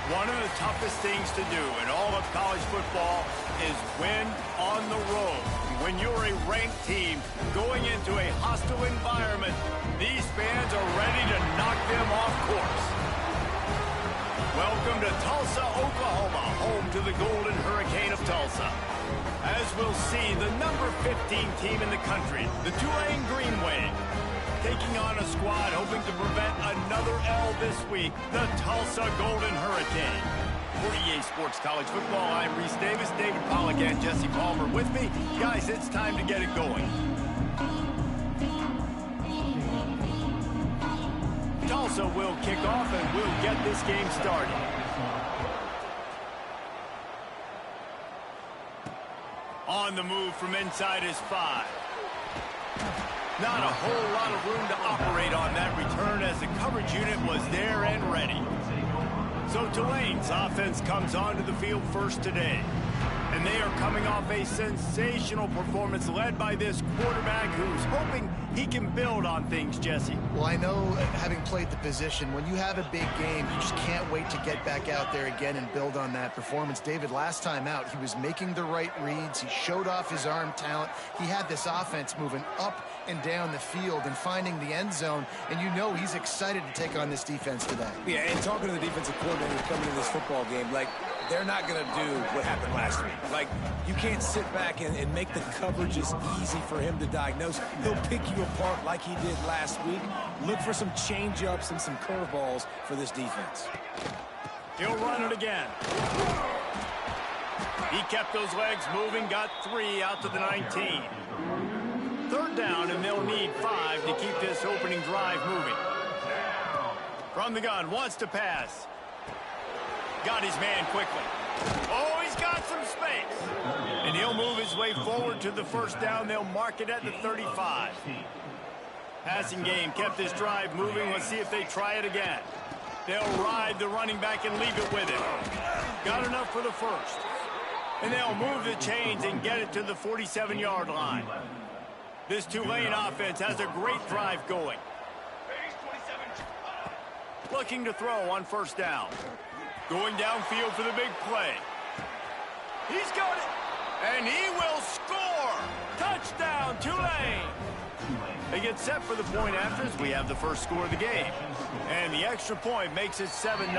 One of the toughest things to do in all of college football is win on the road. When you're a ranked team going into a hostile environment, these fans are ready to knock them off course. Welcome to Tulsa, Oklahoma, home to the Golden Hurricane of Tulsa. As we'll see, the number 15 team in the country, the Tulane Green Wave, taking on a squad hoping to prevent another L this week, the Tulsa Golden Hurricane. For EA Sports College Football, I'm Reese Davis, David Pollack, and Jesse Palmer with me. Guys, it's time to get it going. Tulsa will kick off, and we'll get this game started. On the move from inside is 5. Not a whole lot of room to operate on that return as the coverage unit was there and ready. So Tulane's offense comes onto the field first today. And they are coming off a sensational performance led by this quarterback who's hoping he can build on things, Jesse. Well, I know, having played the position, when you have a big game, you just can't wait to get back out there again and build on that performance. David, last time out, he was making the right reads. He showed off his arm talent. He had this offense moving up and down the field and finding the end zone. And you know he's excited to take on this defense today. Yeah, and talking to the defensive coordinator coming in this football game, like, they're not going to do what happened last week. Like, you can't sit back and make the coverages easy for him to diagnose. He'll pick you apart like he did last week. Look for some change-ups and some curveballs for this defense. He'll run it again. He kept those legs moving, got 3 out to the 19. Third down, and they'll need 5 to keep this opening drive moving. From the gun, wants to pass. Got his man quickly. Oh, he's got some space. And he'll move his way forward to the first down. They'll mark it at the 35. Passing game kept this drive moving. Let's see if they try it again. They'll ride the running back and leave it with him. Got enough for the first. And they'll move the chains and get it to the 47-yard line. This Tulane offense has a great drive going. Looking to throw on first down. Going downfield for the big play. He's got it. And he will score. Touchdown, Tulane. They get set for the point after as we have the first score of the game. And the extra point makes it 7-0.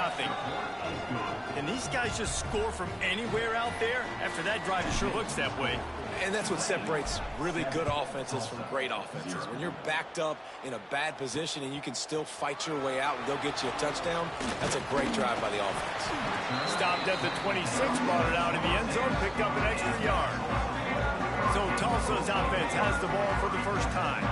Can these guys just score from anywhere out there? After that drive, it sure looks that way. And that's what separates really good offenses from great offenses. When you're backed up in a bad position and you can still fight your way out and they'll get you a touchdown, that's a great drive by the offense. Stopped at the 26, brought it out in the end zone, picked up an extra yard. So Tulsa's offense has the ball for the first time.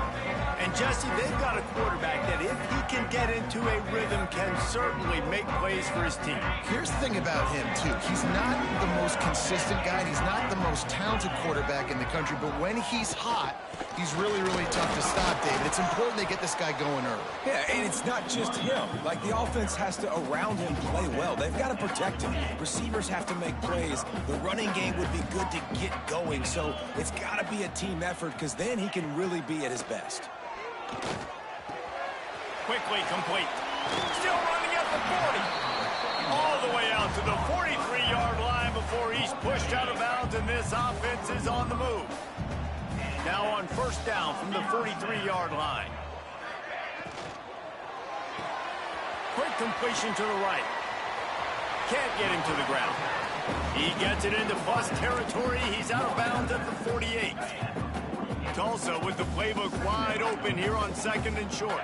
And Jesse, they've got a quarterback that if he can get into a rhythm can certainly make plays for his team. Here's the thing about him, too. He's not the most consistent guy. He's not the most talented quarterback in the country. But when he's hot, he's really, really tough to stop, David. It's important they get this guy going early. Yeah, and it's not just him. Like, the offense has to, around him, play well. They've got to protect him. Receivers have to make plays. The running game would be good to get going. So it's got to be a team effort because then he can really be at his best. Quickly complete. Still running at the 40. All the way out to the 43-yard line before he's pushed out of bounds, and this offense is on the move. Now on first down from the 43-yard line. Quick completion to the right. Can't get him to the ground. He gets it into bus territory. He's out of bounds at the 48. Tulsa with the playbook wide open here on 2nd and short.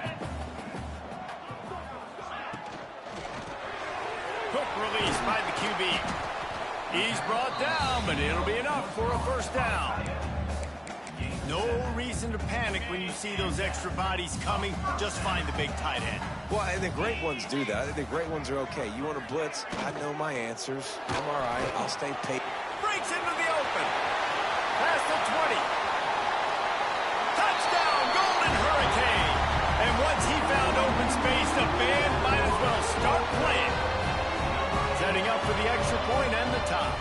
Quick release by the QB. He's brought down, but it'll be enough for a first down. No reason to panic when you see those extra bodies coming. Just find the big tight end. Well, and the great ones do that. I think the great ones are okay. You want to blitz? I know my answers. I'm all right. I'll stay patient. Breaks into the open. Past the 20. Touchdown, Golden Hurricane. And once he found open space, the band might as well start playing. Setting up for the extra point and the top.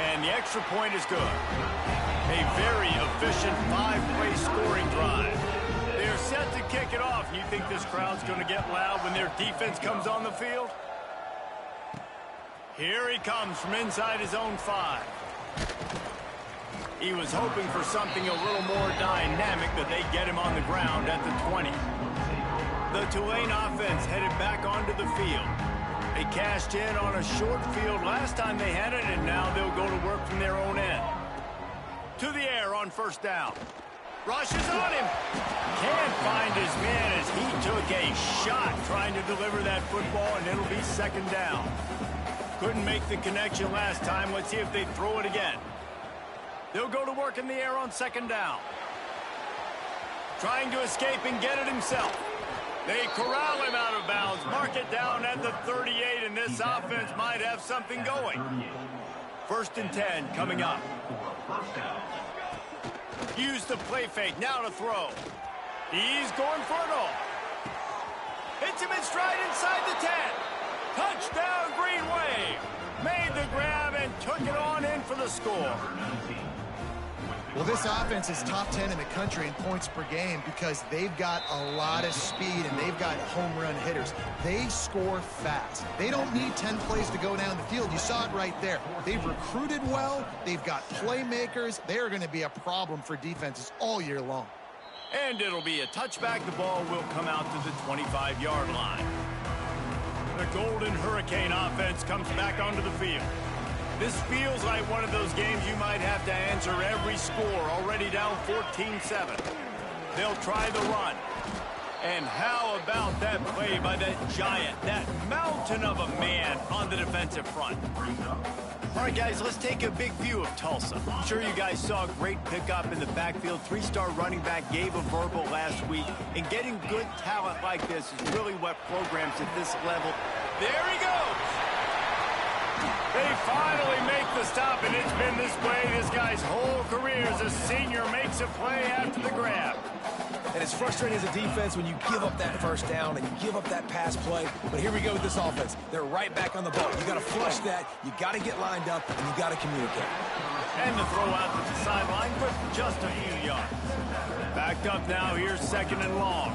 And the extra point is good. A very efficient 5-play scoring drive. They're set to kick it off. You think this crowd's going to get loud when their defense comes on the field? Here he comes from inside his own 5. He was hoping for something a little more dynamic, but they get him on the ground at the 20. The Tulane offense headed back onto the field. They cashed in on a short field last time they had it, and now they'll go to work from their own end. To the air on first down. Rushes on him. Can't find his man as he took a shot trying to deliver that football, and it'll be second down. Couldn't make the connection last time. Let's see if they throw it again. They'll go to work in the air on second down. Trying to escape and get it himself. They corral him out of bounds. Mark it down at the 38, and this offense might have something going. First and 10 coming up. Use the play fake. Now to throw. He's going for it all. Hits him in stride inside the 10. Touchdown, Green Wave. Made the grab and took it on in for the score. Well, this offense is top 10 in the country in points per game because they've got a lot of speed and they've got home run hitters. They score fast. They don't need 10 plays to go down the field. You saw it right there. They've recruited well. They've got playmakers. They are going to be a problem for defenses all year long. And it'll be a touchback. The ball will come out to the 25-yard line. The Golden Hurricane offense comes back onto the field. This feels like one of those games you might have to answer every score, already down 14-7. They'll try the run. And how about that play by that giant, that mountain of a man on the defensive front? All right, guys, let's take a big view of Tulsa. I'm sure you guys saw a great pickup in the backfield. 3-star running back gave a verbal last week. And getting good talent like this is really what programs at this level. There he goes. They finally make the stop, and it's been this way this guy's whole career as a senior makes a play after the grab. And it's frustrating as a defense when you give up that first down and you give up that pass play. But here we go with this offense. They're right back on the ball. You got to flush that. You got to get lined up, and you got to communicate. And the throw out to the sideline, but just a few yards. Backed up now. Here's second and long.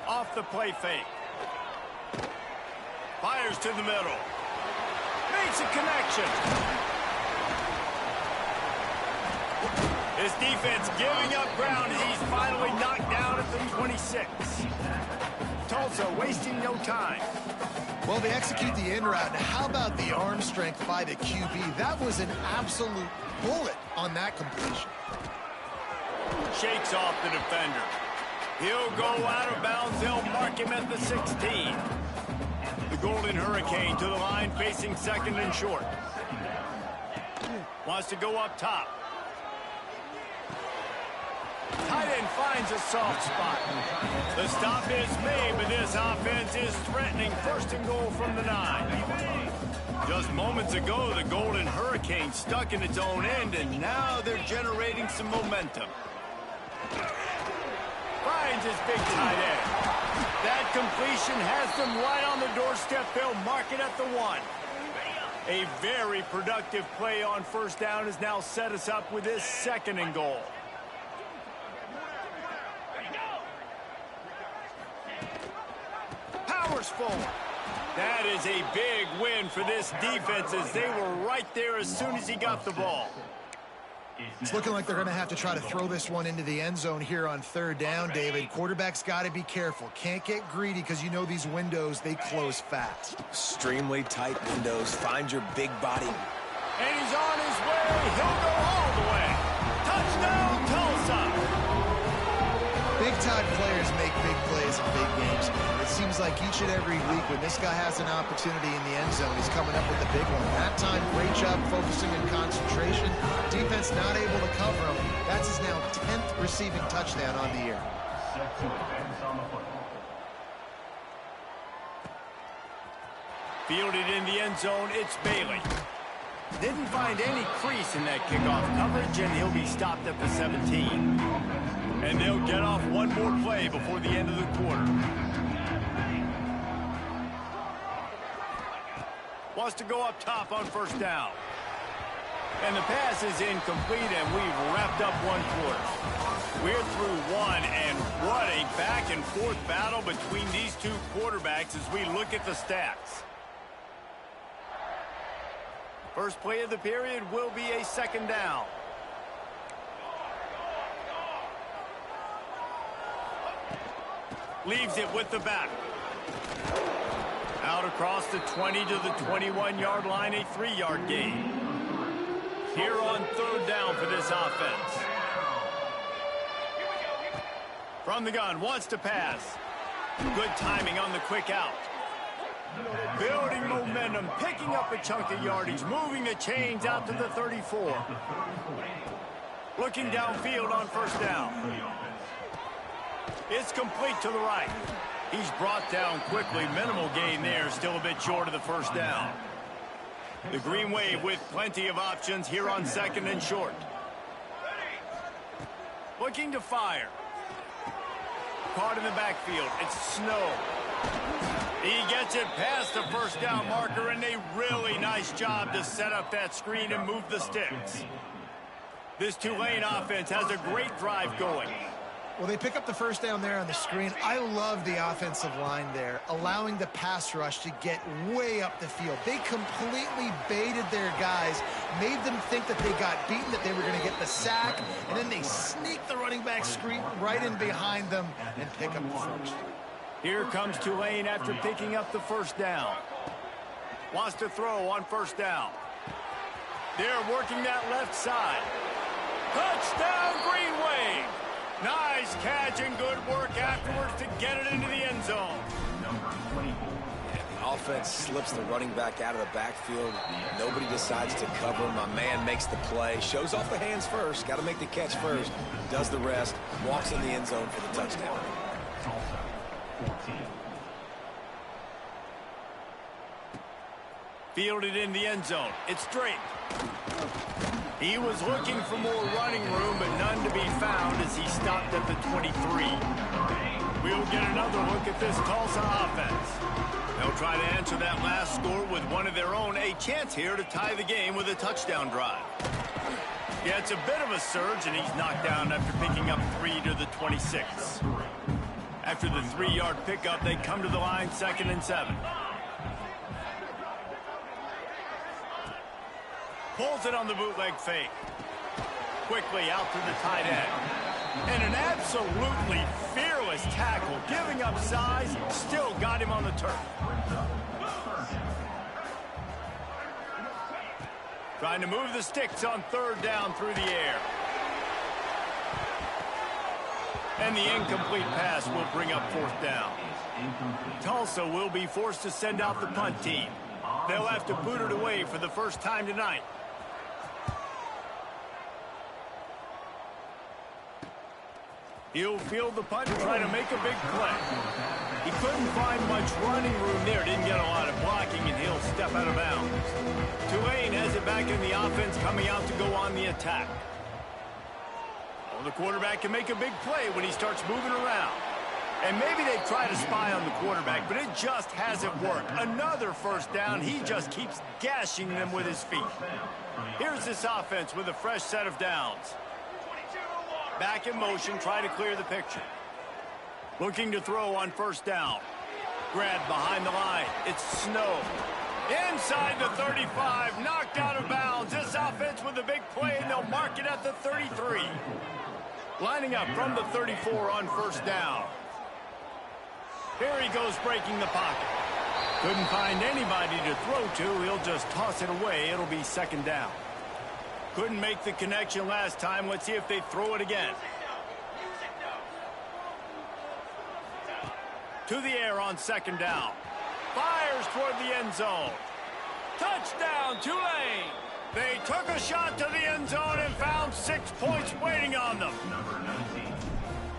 Off the play fake. Fires to the middle. Makes a connection. His defense giving up ground as he's finally knocked down at the 26. Tulsa wasting no time. Well, they execute the in route. Now, how about the arm strength by the QB? That was an absolute bullet on that completion. Shakes off the defender. He'll go out of bounds. They'll mark him at the 16. The Golden Hurricane to the line, facing second and short. Wants to go up top. Tight end finds a soft spot. The stop is made, but this offense is threatening first and goal from the 9. Just moments ago, the Golden Hurricane stuck in its own end, and now they're generating some momentum. Finds his big tight end. That completion has them right on the doorstep. They'll mark it at the 1. A very productive play on first down has now set us up with this second and goal. Powers forward. That is a big win for this defense as they were right there as soon as he got the ball. It's looking like they're going to have to try to throw this one into the end zone here on third down, David. Quarterback's got to be careful. Can't get greedy because you know these windows, they close fast. Extremely tight windows. Find your big body. And he's on his way. He'll go all the way. Touchdown, Tulsa. Big-time players make big plays in big games. It seems like each and every week when this guy has an opportunity in the end zone, he's coming up with a big one. That time, great job focusing and concentration. Defense not able to cover him. That's his now 10th receiving touchdown on the year. Fielded in the end zone, it's Bailey. Didn't find any crease in that kickoff coverage, and he'll be stopped at the 17. And they'll get off one more play before the end of the quarter. Wants to go up top on first down. And the pass is incomplete, and we've wrapped up one quarter. We're through one, and what a back-and-forth battle between these two quarterbacks as we look at the stats. First play of the period will be a second down. Leaves it with the back. Out across the 20 to the 21-yard line, a 3-yard gain. Here on third down for this offense. From the gun, wants to pass. Good timing on the quick out. Building momentum, picking up a chunk of yardage, moving the chains out to the 34. Looking downfield on first down. It's complete to the right. He's brought down quickly. Minimal gain there, still a bit short of the first down. The Green Wave with plenty of options here on second and short. Looking to fire. Caught in the backfield. It's Snow. He gets it past the first down marker, and a really nice job to set up that screen and move the sticks. This Tulane offense has a great drive going. Well, they pick up the first down there on the screen. I love the offensive line there, allowing the pass rush to get way up the field. They completely baited their guys, made them think that they got beaten, that they were going to get the sack, and then they sneak the running back screen right in behind them and pick up the first. Here comes Tulane after picking up the first down. Wants to throw on first down. They're working that left side. Touchdown, Green Wave! Nice catch and good work afterwards to get it into the end zone. The offense slips the running back out of the backfield. Nobody decides to cover him. My man makes the play. Shows off the hands first. Got to make the catch first. Does the rest. Walks in the end zone for the touchdown. Fielded in the end zone. It's straight. He was looking for more running room, but none to be found as he stopped at the 23. We'll get another look at this Tulsa offense. They'll try to answer that last score with one of their own. A chance here to tie the game with a touchdown drive. Yeah, it's a bit of a surge, and he's knocked down after picking up 3 to the 26. After the 3-yard pickup, they come to the line 2nd and 7. Pulls it on the bootleg fake. Quickly out to the tight end. And an absolutely fearless tackle, giving up size, still got him on the turf. Trying to move the sticks on third down through the air. And the incomplete pass will bring up fourth down. Tulsa will be forced to send out the punt team. They'll have to boot it away for the first time tonight. He'll field the punt and try to make a big play. He couldn't find much running room there. Didn't get a lot of blocking, and he'll step out of bounds. Tulane has it back in the offense, coming out to go on the attack. Well, the quarterback can make a big play when he starts moving around. And maybe they try to spy on the quarterback, but it just hasn't worked. Another first down. He just keeps gashing them with his feet. Here's this offense with a fresh set of downs. Back in motion, try to clear the picture. Looking to throw on first down. Grabbed behind the line. It's Snow. Inside the 35, knocked out of bounds. This offense with a big play, and they'll mark it at the 33. Lining up from the 34 on first down. Here he goes breaking the pocket. Couldn't find anybody to throw to. He'll just toss it away. It'll be second down. Couldn't make the connection last time. Let's see if they throw it again. To the air on second down. Fires toward the end zone. Touchdown, Tulane. They took a shot to the end zone and found 6 points waiting on them.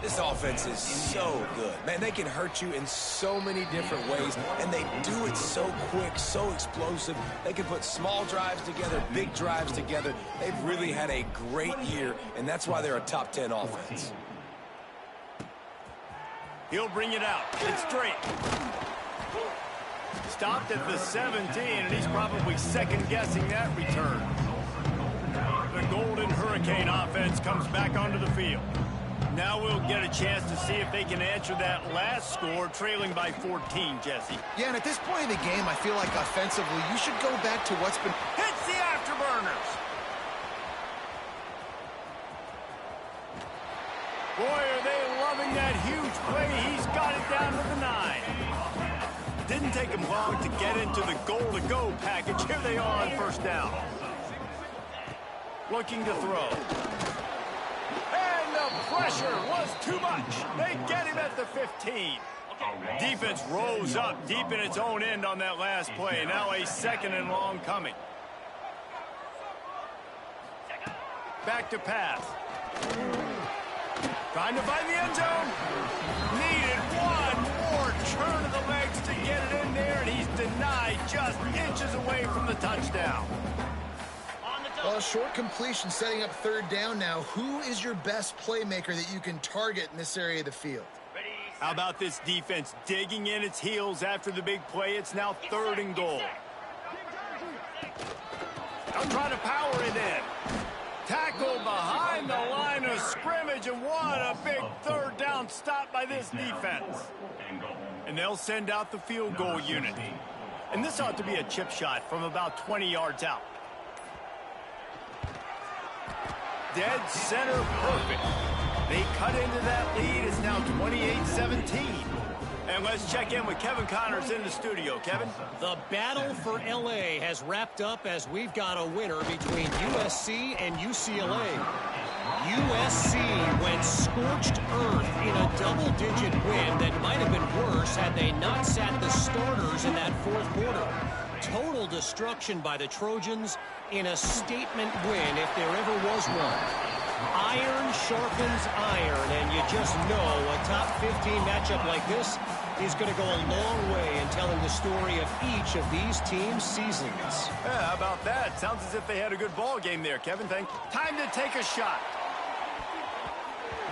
This offense is so good. Man, they can hurt you in so many different ways, and they do it so quick, so explosive. They can put small drives together, big drives together. They've really had a great year, and that's why they're a top 10 offense. He'll bring it out. It's straight. Stopped at the 17, and he's probably second-guessing that return. Hurricane offense comes back onto the field. Now we'll get a chance to see if they can answer that last score, trailing by 14, Jesse. Yeah, and at this point in the game, I feel like offensively, you should go back to what's been... Hits the afterburners. Boy, are they loving that huge play. He's got it down to the 9. Didn't take him long to get into the goal-to-go package. Here they are on first down. Looking to throw. And the pressure was too much. They get him at the 15. Defense rose up deep in its own end on that last play. Now a 2nd and long coming. Back to pass. Trying to find the end zone. Needed one more turn of the legs to get it in there, and he's denied just inches away from the touchdown. Well, a short completion setting up 3rd down now. Who is your best playmaker that you can target in this area of the field? How about this defense digging in its heels after the big play? It's now 3rd and goal. They'll try to power it in. Tackle behind the line of scrimmage, and what a big 3rd down stop by this defense. And they'll send out the field goal unit. And this ought to be a chip shot from about 20 yards out. Dead center perfect. They cut into that lead. It's now 28-17. And let's check in with Kevin Connors in the studio. Kevin? The battle for L.A. has wrapped up as we've got a winner between USC and UCLA. USC went scorched earth in a double-digit win that might have been worse had they not sat the starters in that 4th quarter. Total destruction by the Trojans in a statement win if there ever was one. Iron sharpens iron, and you just know a top 15 matchup like this is going to go a long way in telling the story of each of these teams' seasons. Yeah, how about that? Sounds as if they had a good ball game there, Kevin. Time to take a shot.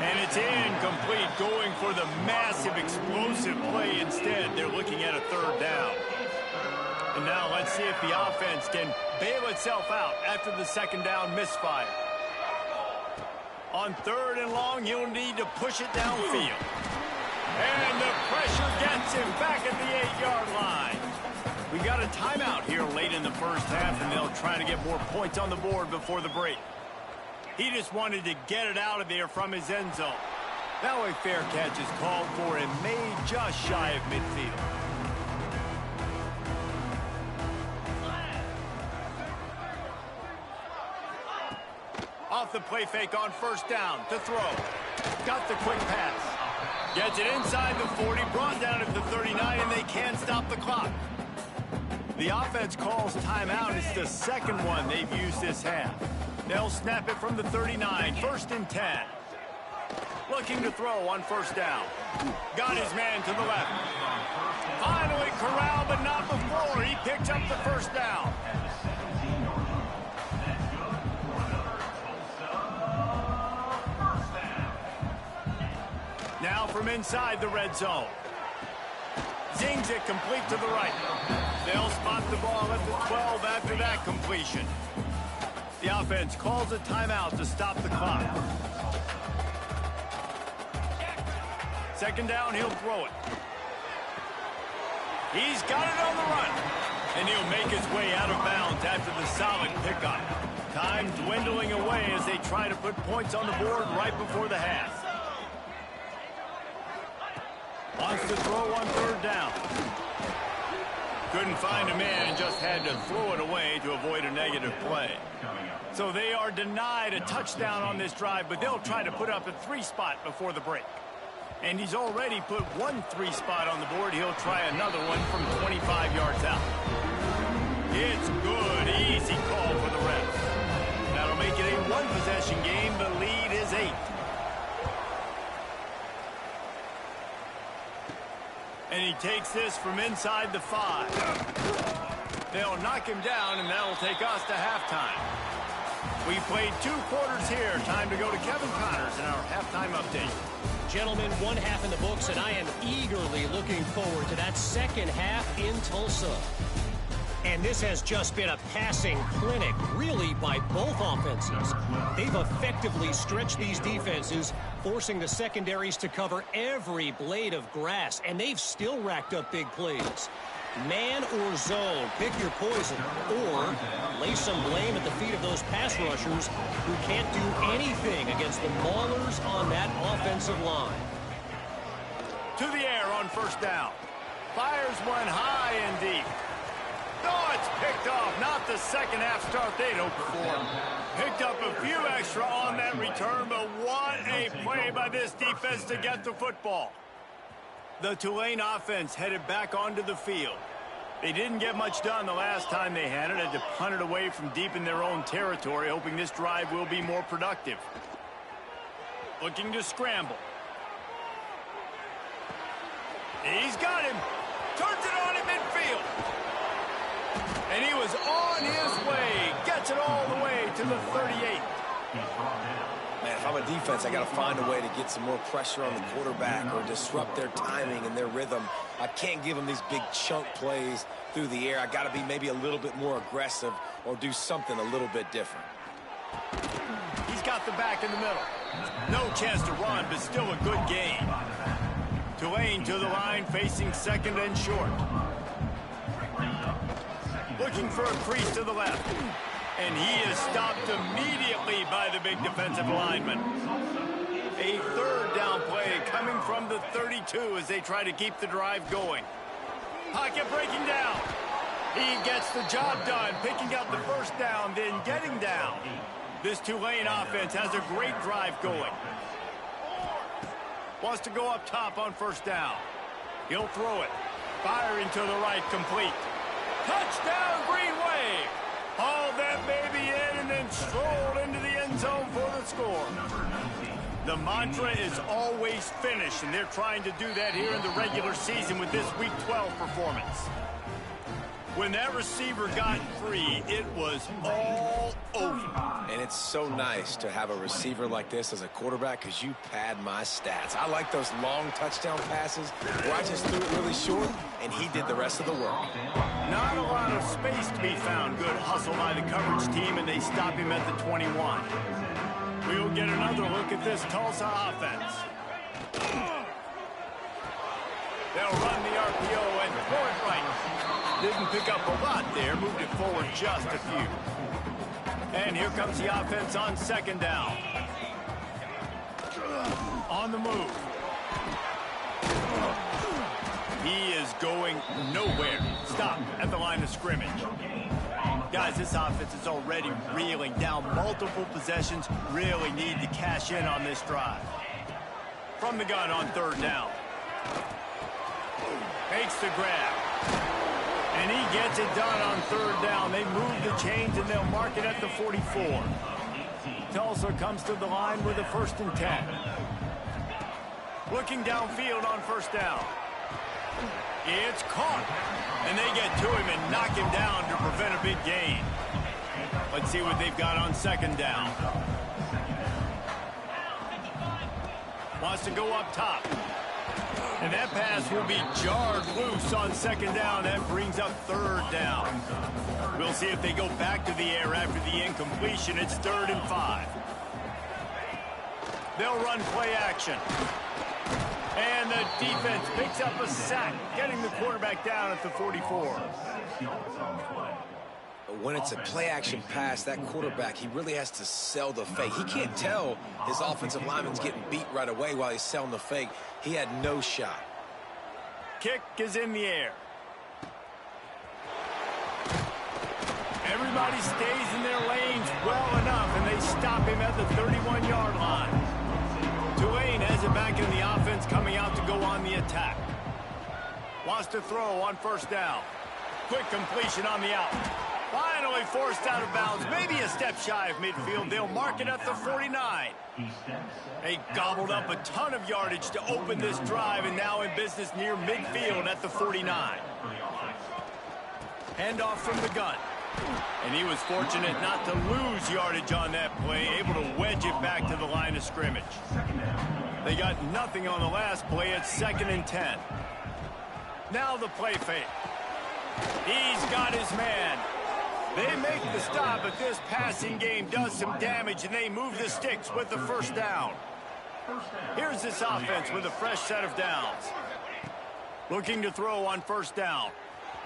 And it's incomplete, going for the massive explosive play instead. They're looking at a 3rd down. And now let's see if the offense can bail itself out after the 2nd down misfire. On 3rd and long, he'll need to push it downfield. And the pressure gets him back at the 8-yard line. We got a timeout here late in the first half, and they'll try to get more points on the board before the break. He just wanted to get it out of there from his end zone. Now a fair catch is called for and made just shy of midfield. Off the play fake on first down to throw. Got the quick pass. Gets it inside the 40, brought down at the 39, and they can't stop the clock. The offense calls timeout. It's the 2nd one they've used this half. They'll snap it from the 39, 1st and 10. Looking to throw on first down. Got his man to the left. Finally corralled, but not before. He picked up the first down. Now from inside the red zone. Zings it complete to the right. They'll spot the ball at the 12 after that completion. The offense calls a timeout to stop the clock. 2nd down, he'll throw it. He's got it on the run. And he'll make his way out of bounds after the solid pickup. Time dwindling away as they try to put points on the board right before the half. Wants to throw on 3rd down. Couldn't find a man and just had to throw it away to avoid a negative play. So they are denied a touchdown on this drive, but they'll try to put up a 3 spot before the break. And he's already put one 3 spot on the board. He'll try another one from 25 yards out. It's good. Easy call for the refs. That'll make it a 1-possession game. The lead is 8. And he takes this from inside the 5. They'll knock him down, and that'll take us to halftime. We played 2 quarters here. Time to go to Kevin Connors in our halftime update. Gentlemen, 1 half in the books, and I am eagerly looking forward to that 2nd half in Tulsa. And this has just been a passing clinic, really, by both offenses. They've effectively stretched these defenses, forcing the secondaries to cover every blade of grass, and they've still racked up big plays. Man or zone, pick your poison, or lay some blame at the feet of those pass rushers who can't do anything against the maulers on that offensive line. To the air on first down. Fires one high and deep. Oh, it's picked off. Not the second half start they'd hoped for. Picked up a few extra on that return, but what a play by this defense to get the football. The Tulane offense headed back onto the field. They didn't get much done the last time they had it. Had to punt it away from deep in their own territory, hoping this drive will be more productive. Looking to scramble. He's got him. Turns it on in midfield. And he was on his way. Gets it all the way to the 38. Man, if I'm a defense, I got to find a way to get some more pressure on the quarterback or disrupt their timing and their rhythm. I can't give them these big chunk plays through the air. I got to be maybe a little bit more aggressive or do something a little bit different. He's got the back in the middle. No chance to run, but still a good gain. Tulane to the line, facing second and short. Looking for a crease to the left. And he is stopped immediately by the big defensive lineman. A third down play coming from the 32 as they try to keep the drive going. Pocket breaking down. He gets the job done, picking up the first down, then getting down. This Tulane offense has a great drive going. Wants to go up top on first down. He'll throw it. Firing to the right, complete. Touchdown, Green Wave. Hauled that baby in and then strolled into the end zone for the score. The mantra is always finish, and they're trying to do that here in the regular season with this Week 12 performance. When that receiver got free, it was all over. And it's so nice to have a receiver like this as a quarterback because you pad my stats. I like those long touchdown passes where I just threw it really short, and he did the rest of the work. Not a lot of space to be found. Good hustle by the coverage team, and they stop him at the 21. We'll get another look at this Tulsa offense. They'll run the RPO and throw it right. Didn't pick up a lot there, moved it forward just a few. And here comes the offense on second down. On the move. He is going nowhere. Stop at the line of scrimmage. Guys, this offense is already reeling down multiple possessions. Really need to cash in on this drive. From the gun on third down. Makes the grab. And he gets it done on third down. They move the chains and they'll mark it at the 44. Tulsa comes to the line with a 1st and 10. Looking downfield on first down. It's caught. And they get to him and knock him down to prevent a big gain. Let's see what they've got on second down. Wants to go up top. And that pass will be jarred loose on second down. That brings up third down. We'll see if they go back to the air after the incompletion. It's 3rd and 5. They'll run play action. And the defense picks up a sack, getting the quarterback down at the 44. When it's a play-action pass, that quarterback, he really has to sell the fake. He can't tell his offensive lineman's getting beat right away while he's selling the fake. He had no shot. Kick is in the air. Everybody stays in their lanes well enough, and they stop him at the 31-yard line. Tulane has it back in the offense, coming out to go on the attack. Wants to throw on first down. Quick completion on the out. Finally forced out of bounds, maybe a step shy of midfield. They'll mark it at the 49. They gobbled up a ton of yardage to open this drive, and now in business near midfield at the 49. Handoff from the gun. And he was fortunate not to lose yardage on that play, able to wedge it back to the line of scrimmage. They got nothing on the last play at 2nd and 10. Now the play fake. He's got his man. They make the stop, but this passing game does some damage, and they move the sticks with the first down. Here's this offense with a fresh set of downs. Looking to throw on first down.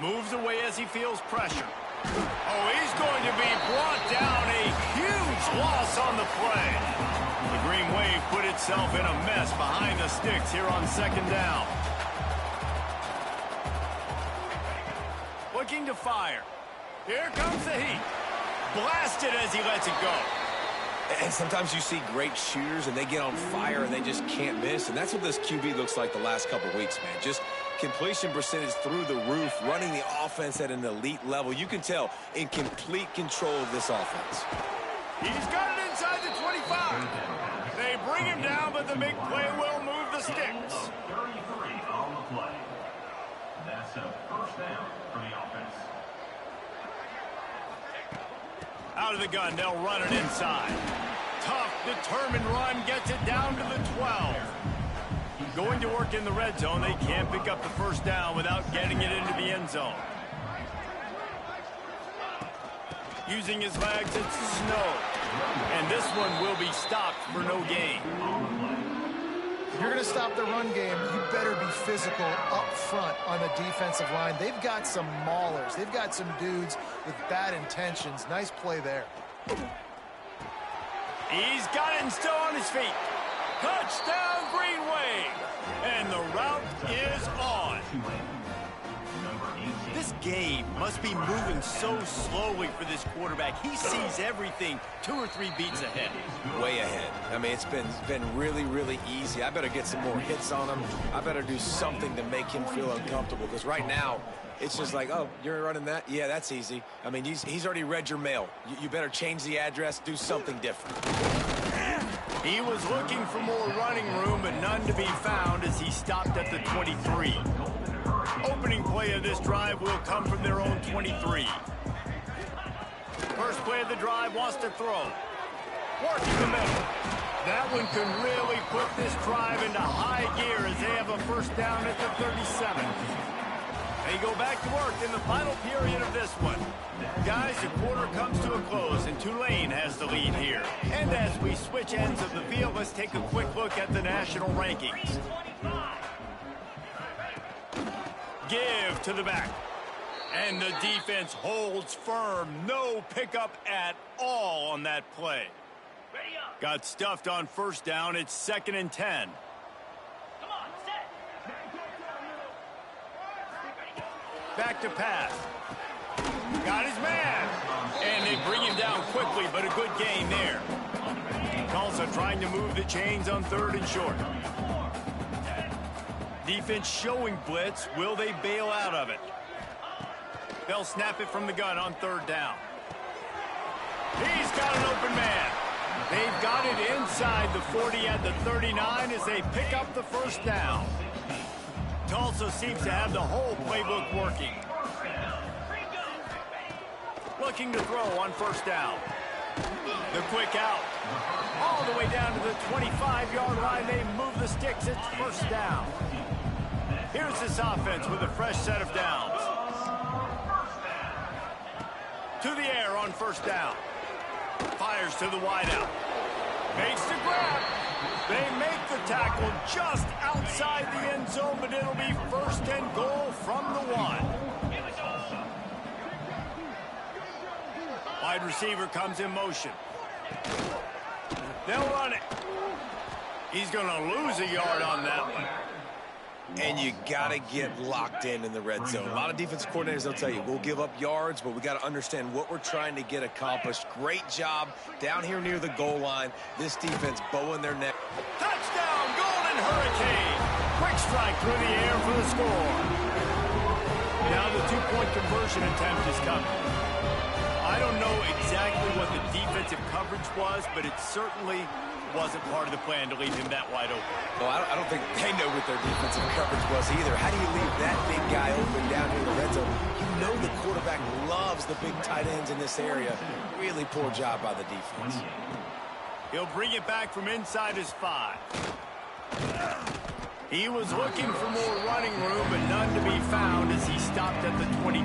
Moves away as he feels pressure. Oh, he's going to be brought down. A huge loss on the play. The Green Wave put itself in a mess behind the sticks here on second down. Looking to fire. Here comes the heat. Blasted as he lets it go. And sometimes you see great shooters, and they get on fire, and they just can't miss. And that's what this QB looks like the last couple weeks, man. Just completion percentage through the roof, running the offense at an elite level. You can tell in complete control of this offense. He's got it inside the 25. They bring him down, but the big play will move the sticks. 33 on the play. That's a first down for the offense. Out of the gun, they'll run it inside. Tough, determined run, gets it down to the 12. Going to work in the red zone. They can't pick up the first down without getting it into the end zone. Using his legs, it's Snow. And this one will be stopped for no gain. If you're going to stop the run game, you better be physical up front on the defensive line. They've got some maulers. They've got some dudes with bad intentions. Nice play there. He's got it and still on his feet. Touchdown, Green Wave. And the route is on. This game must be moving so slowly for this quarterback. He sees everything 2 or 3 beats ahead. Way ahead. I mean, it's been really, really easy. I better get some more hits on him. I better do something to make him feel uncomfortable, because right now, it's just like, oh, you're running that? Yeah, that's easy. I mean, he's already read your mail. You better change the address, do something different. He was looking for more running room, but none to be found as he stopped at the 23. Opening play of this drive will come from their own 23. First play of the drive, wants to throw. Working the middle. That one can really put this drive into high gear as they have a first down at the 37. They go back to work in the final period of this one. Guys, the quarter comes to a close, and Tulane has the lead here. And as we switch ends of the field, let's take a quick look at the national rankings. Give to the back. And the defense holds firm. No pickup at all on that play. Got stuffed on first down. It's 2nd and 10. Back to pass. Got his man. And they bring him down quickly, but a good gain there. Tulsa trying to move the chains on 3rd and short. Defense showing blitz. Will they bail out of it? They'll snap it from the gun on 3rd down. He's got an open man. They've got it inside the 40 at the 39 as they pick up the first down. Tulsa seems to have the whole playbook working. Looking to throw on first down. The quick out. All the way down to the 25-yard line. They move the sticks. It's first down. Here's this offense with a fresh set of downs. To the air on first down. Fires to the wideout. Makes the grab. They make the tackle just outside the end zone, but it'll be 1st and goal from the 1. Wide receiver comes in motion. They'll run it. He's going to lose a yard on that one. And you got to get locked in the red zone. A lot of defensive coordinators, they'll tell you, we'll give up yards, but we got to understand what we're trying to get accomplished. Great job down here near the goal line. This defense bowing their neck. Touchdown, Golden Hurricane. Quick strike through the air for the score. Now the 2-point conversion attempt is coming. I don't know exactly what the defensive coverage was, but it certainly wasn't part of the plan to leave him that wide open. Well, I don't think they know what their defensive coverage was either. How do you leave that big guy open down here in the red zone? You know the quarterback loves the big tight ends in this area. Really poor job by the defense. He'll bring it back from inside his 5. He was looking for more running room, but none to be found as he stopped at the 23.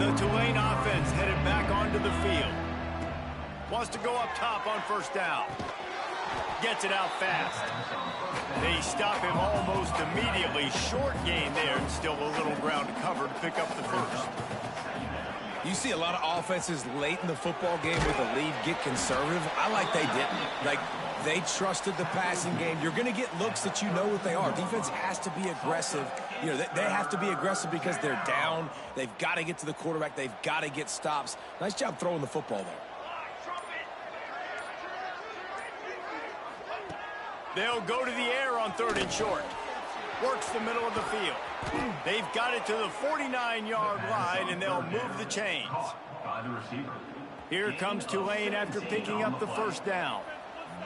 The Tulane offense headed back onto the field. Wants to go up top on first down. Gets it out fast. They stop him almost immediately. Short gain there, and still a little ground to cover to pick up the first. You see a lot of offenses late in the football game with a lead get conservative. I like they didn't. Like, they trusted the passing game. You're going to get looks that you know what they are. Defense has to be aggressive. You know, they have to be aggressive because they're down. They've got to get to the quarterback. They've got to get stops. Nice job throwing the football there. They'll go to the air on 3rd and short. Works the middle of the field. They've got it to the 49-yard line, and they'll move the chains. Here comes Tulane after picking up the first down.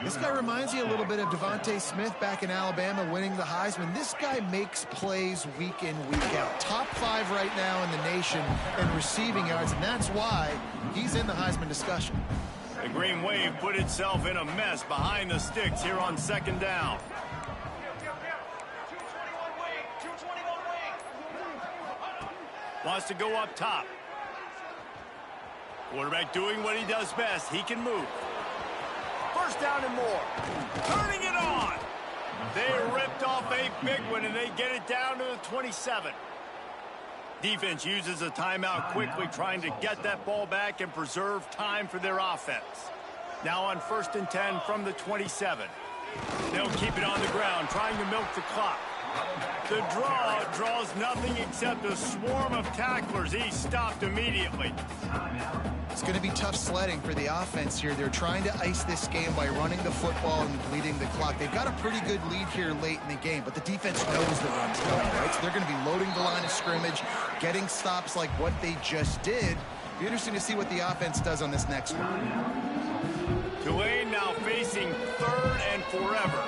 This guy reminds you a little bit of Devontae Smith back in Alabama winning the Heisman. This guy makes plays week in, week out. Top 5 right now in the nation in receiving yards, and that's why he's in the Heisman discussion. The Green Wave put itself in a mess behind the sticks here on 2nd down. Wants to go up top. Quarterback doing what he does best. He can move. First down and more. Turning it on. They ripped off a big one, and they get it down to the 27. Defense uses a timeout quickly, trying to get that ball back and preserve time for their offense. Now on 1st and 10 from the 27. They'll keep it on the ground, trying to milk the clock. The draw draws nothing except a swarm of tacklers. He's stopped immediately. It's going to be tough sledding for the offense here. They're trying to ice this game by running the football and bleeding the clock. They've got a pretty good lead here late in the game, but the defense knows the run's coming, right? So they're going to be loading the line of scrimmage, getting stops like what they just did. Be interesting to see what the offense does on this next one. Tulane now facing 3rd and forever.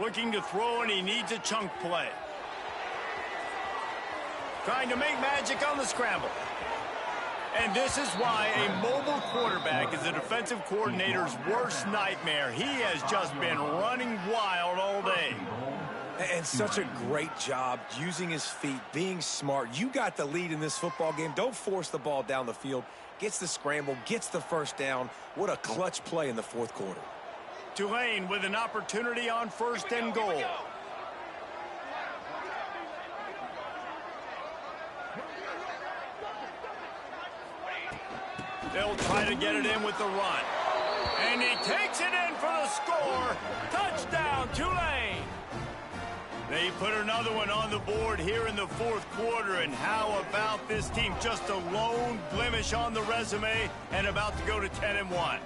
Looking to throw, and he needs a chunk play. Trying to make magic on the scramble. And this is why a mobile quarterback is a defensive coordinator's worst nightmare. He has just been running wild all day. And such a great job using his feet, being smart. You got the lead in this football game. Don't force the ball down the field. Gets the scramble, gets the first down. What a clutch play in the 4th quarter. Tulane with an opportunity on 1st and goal. They'll try to get it in with the run. And he takes it in for the score. Touchdown, Tulane. They put another one on the board here in the 4th quarter. And how about this team? Just a lone blemish on the resume and about to go to 10-1.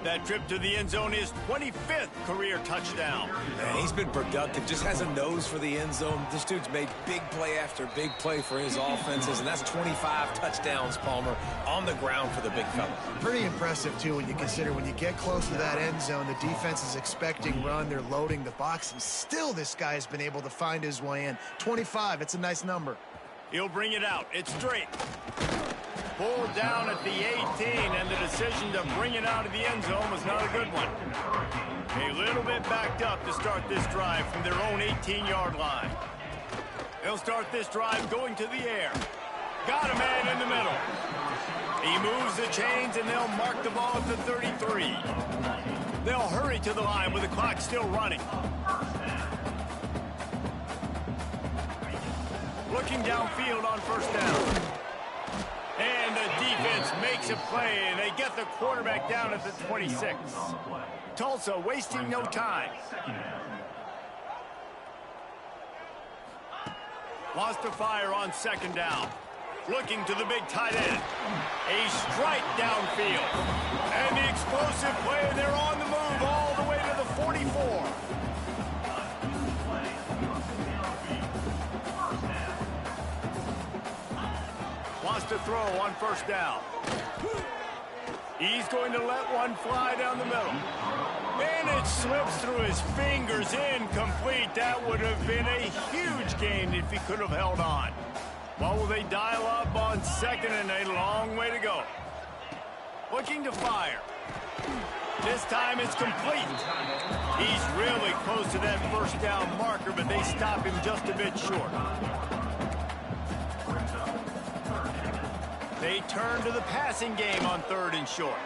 That trip to the end zone is 25th career touchdown. Man, he's been productive, just has a nose for the end zone. This dude's made big play after big play for his offenses, and that's 25 touchdowns, Palmer, on the ground for the big fella. Pretty impressive, too, when you consider when you get close to that end zone, the defense is expecting run, they're loading the box, and still this guy has been able to find his way in. 25, it's a nice number. He'll bring it out. It's straight. Pulled down at the 18, and the decision to bring it out of the end zone was not a good one. A little bit backed up to start this drive from their own 18-yard line. They'll start this drive going to the air. Got a man in the middle. He moves the chains, and they'll mark the ball at the 33. They'll hurry to the line with the clock still running. Looking downfield on 1st down. And the defense makes a play, and they get the quarterback down at the 26. Tulsa wasting no time. Lost to fire on 2nd down. Looking to the big tight end. A strike downfield. And the explosive play, and they're on the move all the way to the 44. Wants to throw on 1st down. He's going to let one fly down the middle. And it slips through his fingers, incomplete. That would have been a huge gain if he could have held on. What will they dial up on second, and a long way to go? Looking to fire. This time it's complete. He's really close to that first down marker, but they stop him just a bit short. They turn to the passing game on third and short.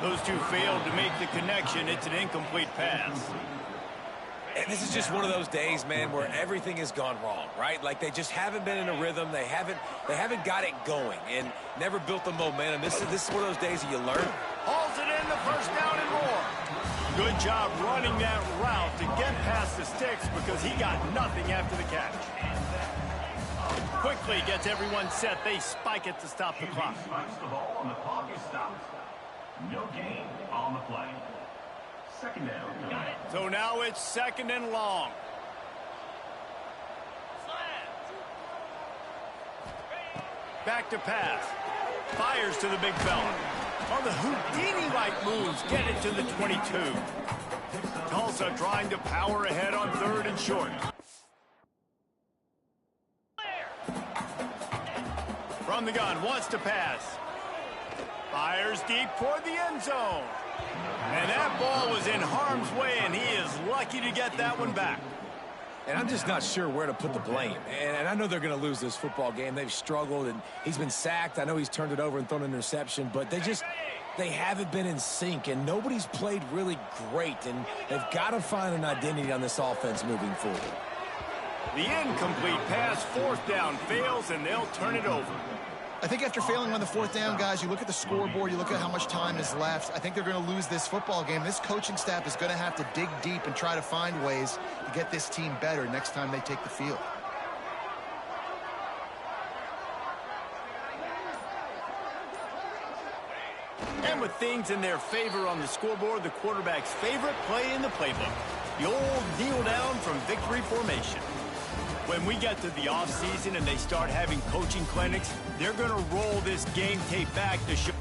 Those two failed to make the connection. It's an incomplete pass. And this is just one of those days, man, where everything has gone wrong, right? Like they just haven't been in a rhythm. They haven't got it going and never built the momentum. This is one of those days that you learn. Hauls it in, the first down and more. Good job running that route to get past the sticks because he got nothing after the catch. Quickly gets everyone set. They spike it to stop the clock. Spikes the ball and the clock is stopped. No gain on the play. Second down. So now it's second and long. Back to pass. Fires to the big fella. On the Houdini-like moves, get it to the 22. Tulsa trying to power ahead on third and short. From the gun, wants to pass. Fires deep toward the end zone. And that ball was in harm's way, and he is lucky to get that one back. And I'm just not sure where to put the blame. And I know they're going to lose this football game. They've struggled, and he's been sacked. I know he's turned it over and thrown an interception, but they haven't been in sync, and nobody's played really great, and they've got to find an identity on this offense moving forward. The incomplete pass, fourth down, fails, and they'll turn it over. I think after failing on the fourth down, guys, you look at the scoreboard, you look at how much time is left. I think they're going to lose this football game. This coaching staff is going to have to dig deep and try to find ways to get this team better next time they take the field. And with things in their favor on the scoreboard, the quarterback's favorite play in the playbook, the old kneel down from victory formation. When we get to the offseason and they start having coaching clinics, they're going to roll this game tape back to show